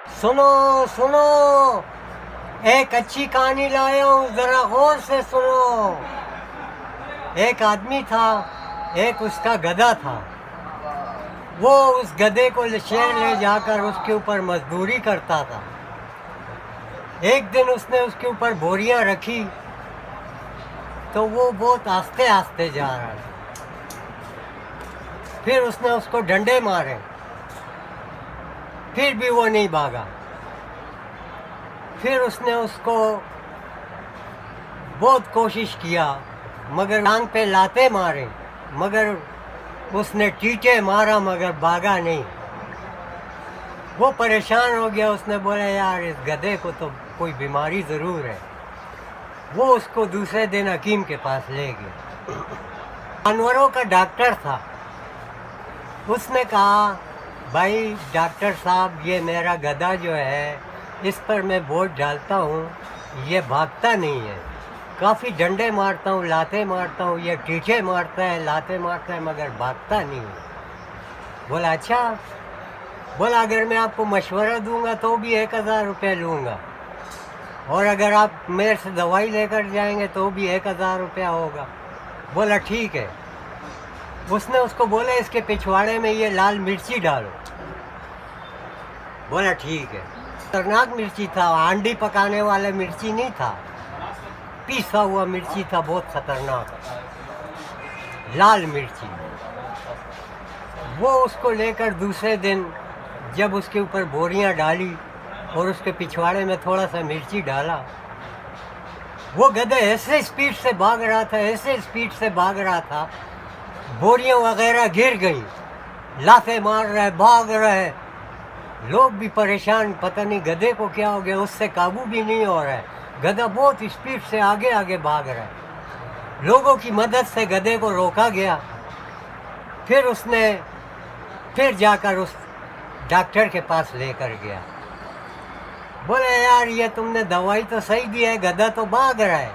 सुनो सुनो, एक अच्छी कहानी लाया हूँ, जरा गौर से सुनो। एक आदमी था, एक उसका गधा था। वो उस गधे को शहर ले जाकर उसके ऊपर मजदूरी करता था। एक दिन उसने उसके ऊपर बोरियां रखी तो वो बहुत आस्ते आस्ते जा रहा था। फिर उसने उसको डंडे मारे, फिर भी वो नहीं भागा। फिर उसने उसको बहुत कोशिश किया, मगर टांग पे लाते मारे, मगर उसने टीटे मारा मगर भागा नहीं। वो परेशान हो गया। उसने बोला यार इस गधे को तो कोई बीमारी ज़रूर है। वो उसको दूसरे दिन हकीम के पास ले गया। जानवरों का डॉक्टर था। उसने कहा भाई डॉक्टर साहब, ये मेरा गधा जो है, इस पर मैं बोझ डालता हूँ, ये भागता नहीं है। काफ़ी डंडे मारता हूँ, लाते मारता हूँ, ये टीठे मारता है, लाते मारता है, मगर भागता नहीं है। बोला अच्छा। बोला अगर मैं आपको मशवरा दूंगा तो भी 1000 रुपये लूँगा, और अगर आप मेरे से दवाई लेकर जाएंगे तो भी 1000 रुपया होगा। बोला ठीक है। उसने उसको बोला इसके पिछवाड़े में ये लाल मिर्ची डालो। बोला ठीक है। खतरनाक मिर्ची था, हांडी पकाने वाला मिर्ची नहीं था, पीसा हुआ मिर्ची था, बहुत खतरनाक लाल मिर्ची। वो उसको लेकर दूसरे दिन जब उसके ऊपर बोरियां डाली और उसके पिछवाड़े में थोड़ा सा मिर्ची डाला, वो गधा ऐसे स्पीड से भाग रहा था, ऐसे स्पीड से भाग रहा था, बोरियां वगैरह गिर गई, लाफे मार रहे, भाग रहे। लोग भी परेशान, पता नहीं गधे को क्या हो गया, उससे काबू भी नहीं हो रहा है। गधा बहुत स्पीड से आगे आगे भाग रहा है। लोगों की मदद से गधे को रोका गया। फिर उसने फिर जाकर उस डॉक्टर के पास लेकर गया। बोले यार ये तुमने दवाई तो सही दी है, गधा तो भाग रहा है,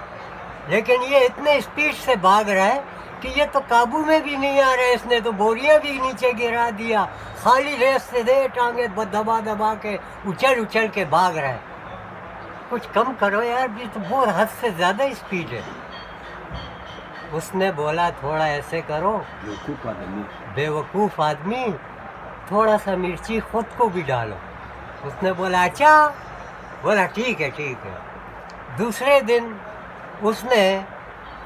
लेकिन ये इतने स्पीड से भाग रहा है कि ये तो काबू में भी नहीं आ रहा है। इसने तो बोरियां भी नीचे गिरा दिया, खाली रेस से दे टांगे दबा दबा के उछल उछल के भाग रहा है। कुछ कम करो यार, ये तो बहुत हद से ज़्यादा स्पीड है। उसने बोला थोड़ा ऐसे करो बेवकूफ़ आदमी, थोड़ा सा मिर्ची खुद को भी डालो। उसने बोला अच्छा। बोला ठीक है ठीक है। दूसरे दिन उसने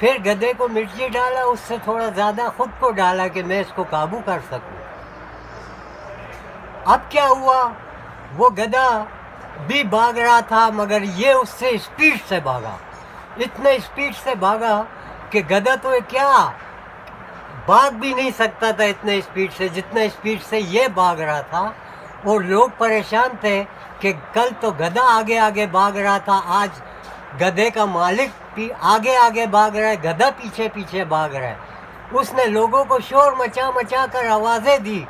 फिर गधे को मिर्ची डाला, उससे थोड़ा ज़्यादा खुद को डाला कि मैं इसको काबू कर सकूं। अब क्या हुआ, वो गधा भी भाग रहा था, मगर ये उससे स्पीड से भागा, इतने स्पीड से भागा कि गधा तो क्या भाग भी नहीं सकता था इतने स्पीड से, जितने स्पीड से ये भाग रहा था। और लोग परेशान थे कि कल तो गधा आगे आगे भाग रहा था, आज गधे का मालिक भी आगे आगे भाग रहा है, गधा पीछे पीछे भाग रहा है। उसने लोगों को शोर मचा मचा कर आवाज़ें दी।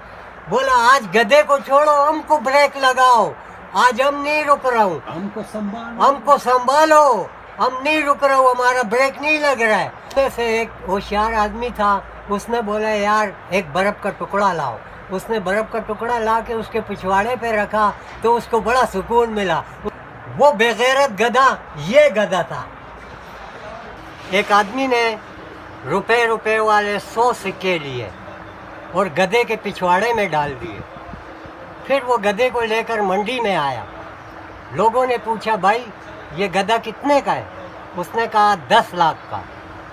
बोला आज गधे को छोड़ो, हमको ब्रेक लगाओ, आज हम नहीं रुक रहा हूँ, हमको संभालो, हम नहीं रुक रहा हूँ, हमारा ब्रेक नहीं लग रहा है। उसमें से एक होशियार आदमी था, उसने बोला यार एक बर्फ़ का टुकड़ा लाओ। उसने बर्फ़ का टुकड़ा ला के उसके पिछवाड़े पे रखा तो उसको बड़ा सुकून मिला। वो बेगैरत गधा ये गधा था। एक आदमी ने रुपए वाले 100 सिक्के लिए और गधे के पिछवाड़े में डाल दिए। फिर वो गधे को लेकर मंडी में आया। लोगों ने पूछा भाई ये गधा कितने का है? उसने कहा 10 लाख का।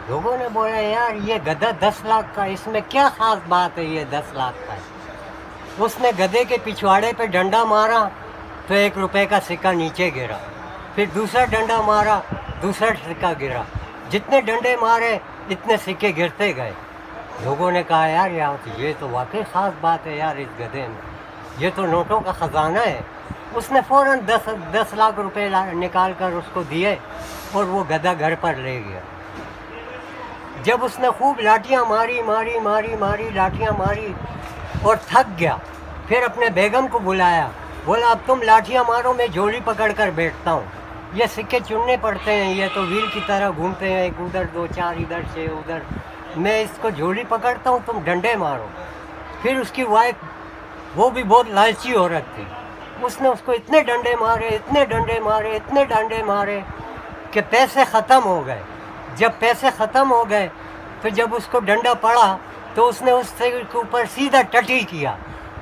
लोगों ने बोला यार ये गधा 10 लाख का, इसमें क्या खास बात है, ये 10 लाख का है। उसने गधे के पिछवाड़े पे डंडा मारा तो 1 रुपए का सिक्का नीचे गिरा। फिर दूसरा डंडा मारा, दूसरा सिक्का गिरा। जितने डंडे मारे इतने सिक्के गिरते गए। लोगों ने कहा यार ये तो वाकई ख़ास बात है यार, इस गधे में ये तो नोटों का ख़जाना है। उसने फ़ौरन 10 लाख रुपए निकाल कर उसको दिए और वो गधा घर पर ले गया। जब उसने खूब लाठियाँ मारी मारी मारी मारी लाठियाँ मारी और थक गया, फिर अपने बेगम को बुलाया। बोला अब तुम लाठियाँ मारो, मैं झोली पकड़ कर बैठता हूँ। ये सिक्के चुनने पड़ते हैं, ये तो व्हील की तरह घूमते हैं, एक उधर 2-4 इधर से उधर। मैं इसको झोली पकड़ता हूँ, तुम डंडे मारो। फिर उसकी वाइफ, वो भी बहुत लालची औरत थी, उसने उसको इतने डंडे मारे, इतने डंडे मारे, इतने डंडे मारे कि पैसे ख़त्म हो गए। जब पैसे ख़त्म हो गए तो जब उसको डंडा पड़ा तो उसने उसके ऊपर सीधा टटी किया।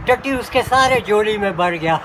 टटी उसके सारे जोड़ी में भर गया।